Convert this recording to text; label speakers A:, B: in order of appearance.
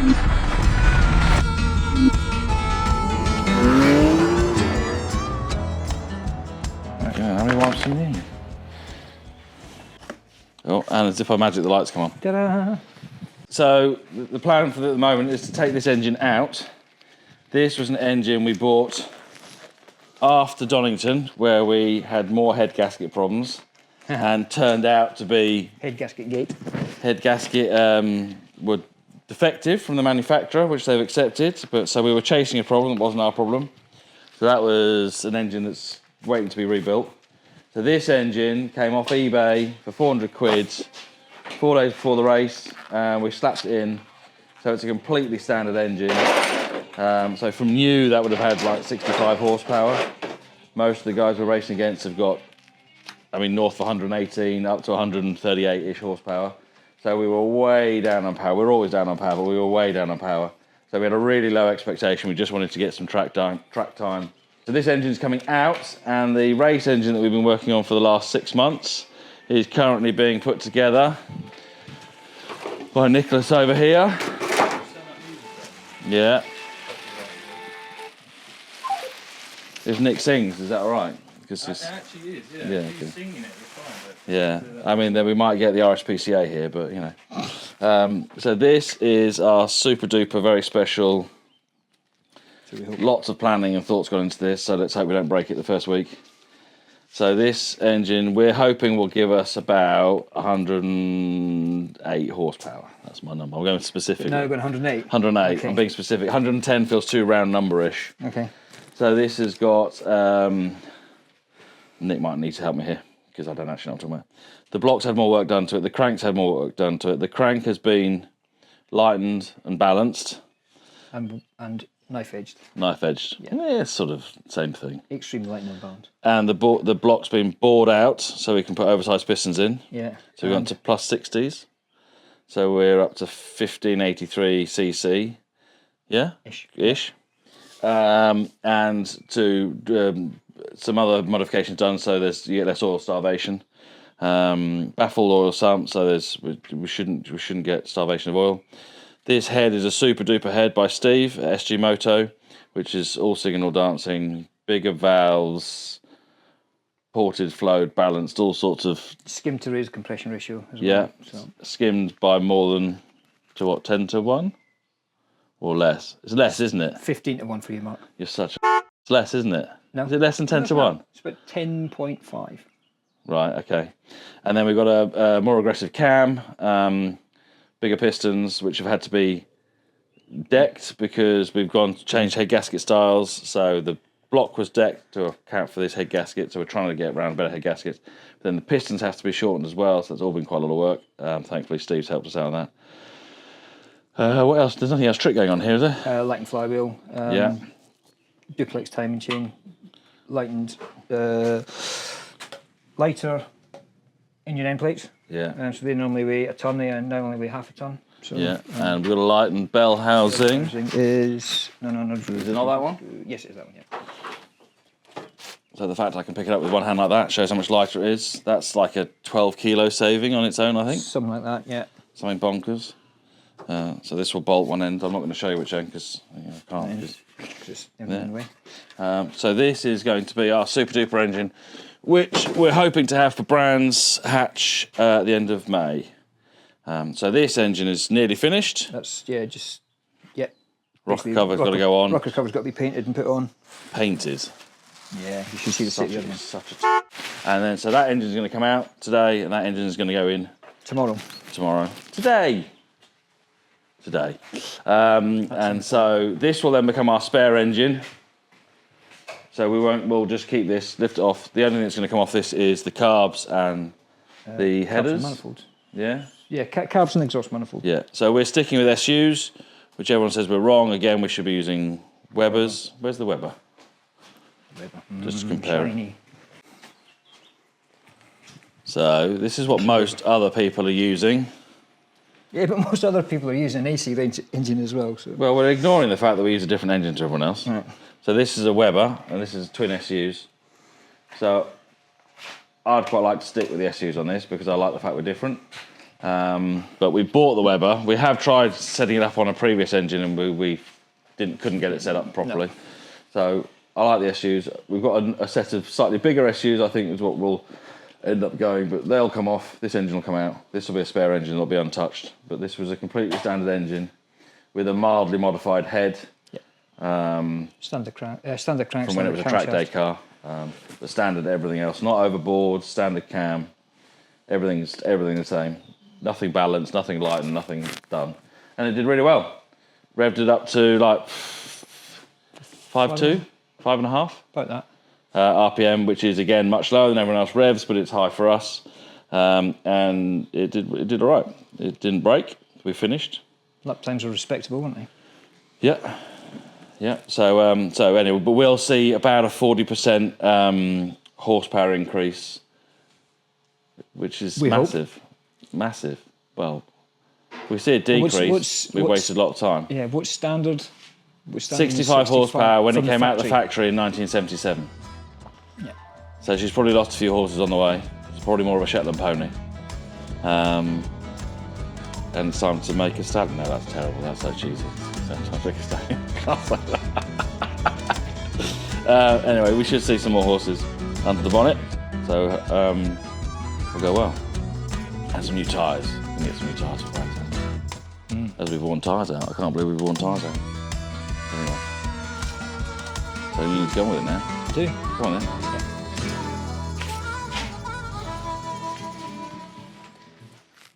A: Okay, how many wipes do you need? Oh, and as if by magic, the lights come on.
B: Ta-da!
A: So the plan for the moment is to take this engine out. This was an engine we bought after Donington, where we had more head gasket problems, and turned out to be
B: Head gasket gate.
A: head gasket were defective from the manufacturer, which they've accepted. But so we were chasing a problem that wasn't our problem. So that was an engine that's waiting to be rebuilt. So this engine came off eBay for 400 quid 4 days before the race, and we slapped it in. So it's a completely standard engine. So from new, that would have had like 65 horsepower. Most of the guys we're racing against have got, I mean, north of 118 up to 138-ish horsepower. So we were way down on power. We're always down on power, but we were way down on power. So we had a really low expectation. We just wanted to get some track time. So this engine's coming out, and the race engine that we've been working on for the last 6 months is currently being put together by Nicholas over here. Yeah. If Nick sings, is that all right?
C: Because it actually is, yeah.
A: Yeah,
C: He's singing it, it's fine. But
A: yeah. I mean, then we might get the RSPCA here, but you know. So this is our super duper very special. Lots of planning and thoughts gone into this, so let's hope we don't break it the first week. So this engine, we're hoping will give us about 108 horsepower. That's my number. I'm going specific.
B: No, we're going 108.
A: 108.
B: Okay.
A: I'm being specific. 110 feels too round number-ish.
B: Okay.
A: So this has got. Nick might need to help me here because I don't actually know what I'm talking about. The blocks had more work done to it. The crank's had more work done to it. The crank has been lightened and balanced.
B: And knife edged.
A: Knife edged. Yeah, it's sort of same thing.
B: Extremely light and balanced.
A: And the block's been bored out so we can put oversized pistons in.
B: Yeah.
A: So we've gone to plus 60s. So we're up to 1583 cc. Yeah? Ish. And to some other modifications done, so you get less oil starvation. Baffle oil sump, so we shouldn't get starvation of oil. This head is a super duper head by Steve at SG Moto, which is all singing, all dancing, bigger valves, ported, flowed, balanced, all sorts of...
B: Skim to raise compression ratio as
A: well.
B: Yeah, so.
A: Skimmed by more than, 10 to 1? Or less? It's less, isn't it?
B: 15 to 1 for you, Mark.
A: You're such a... It's less, isn't it?
B: No.
A: Is it less than 10 to 1?
B: It's about 10.5.
A: Right, okay. And then we've got a more aggressive cam, bigger pistons, which have had to be decked because we've changed head gasket styles. So the block was decked to account for this head gasket, so we're trying to get around better head gaskets. But then the pistons have to be shortened as well, so that's all been quite a lot of work. Thankfully, Steve's helped us out on that. What else? There's nothing else trick going on here, is there?
B: Lightened flywheel.
A: Yeah.
B: Duplex timing chain. Lightened, lighter engine end plates.
A: Yeah.
B: So they normally weigh a ton, they now only weigh half a ton. So,
A: yeah, and we've got a lightened bell housing.
B: Is no.
A: Is it not that one?
B: Yes, it is that one. Yeah.
A: So the fact I can pick it up with one hand like that shows how much lighter it is. That's like a 12 kilo saving on its own, I think.
B: Something like that. Yeah.
A: Something bonkers. So this will bolt one end. I'm not going to show you which end because I can't.
B: Just in the way.
A: So this is going to be our super duper engine, which we're hoping to have for Brands Hatch at the end of May. So this engine is nearly finished.
B: That's
A: Rocker cover's got to go on.
B: Rocker cover's got to be painted and put on.
A: Painted.
B: Yeah, you should see the city of them.
A: And then so that engine's going to come out today, and that engine is going to go in
B: Tomorrow.
A: Today. And so this will then become our spare engine. So we'll just keep this, lift it off. The only thing that's going to come off this is the carbs and the headers.
B: And manifolds.
A: Yeah?
B: Yeah, carbs and exhaust manifold.
A: Yeah, so we're sticking with SUs, which everyone says we're wrong. Again, we should be using Webers. Where's the Weber? Just to compare it. So this is what most other people are using.
B: Yeah, but most other people are using an AC range engine as well. So.
A: Well, we're ignoring the fact that we use a different engine to everyone else.
B: Right.
A: So this is a Weber, and this is twin SUs. So I'd quite like to stick with the SUs on this because I like the fact we're different. But we bought the Weber. We have tried setting it up on a previous engine, and we couldn't get it set up properly.
B: No.
A: So I like the SUs. We've got a set of slightly bigger SUs, I think, is what we'll end up going, but they'll come off. This engine will come out. This will be a spare engine. It'll be untouched. But this was a completely standard engine with a mildly modified head.
B: Standard crank.
A: From when it was a track day car. The standard everything else. Not overboard, standard cam. Everything the same. Nothing balanced, nothing light, and nothing done. And it did really well. Revved it up to like 5.2, 5.5.
B: About that.
A: RPM, which is again much lower than everyone else revs, but it's high for us. And it did all right. It didn't break. We finished.
B: Lap times were respectable, weren't they?
A: Yeah. So anyway, but we'll see about a 40% horsepower increase, which is massive. Well, if we see a decrease, we wasted a lot of time.
B: Yeah, what's standard?
A: 65 horsepower when it came out of the factory in 1977.
B: Yeah.
A: So she's probably lost a few horses on the way. It's probably more of a Shetland pony. And it's time to make a stallion. No, that's terrible. That's so cheesy. It's time to make a stallion. Can't say that. Anyway, we should see some more horses under the bonnet. So we'll go well. And some new tyres. We can get some new tyres for that. As we've worn tyres out. I can't believe we've worn tyres out. Anyway. So you need to go on with it now.
B: Do.
A: Come on then.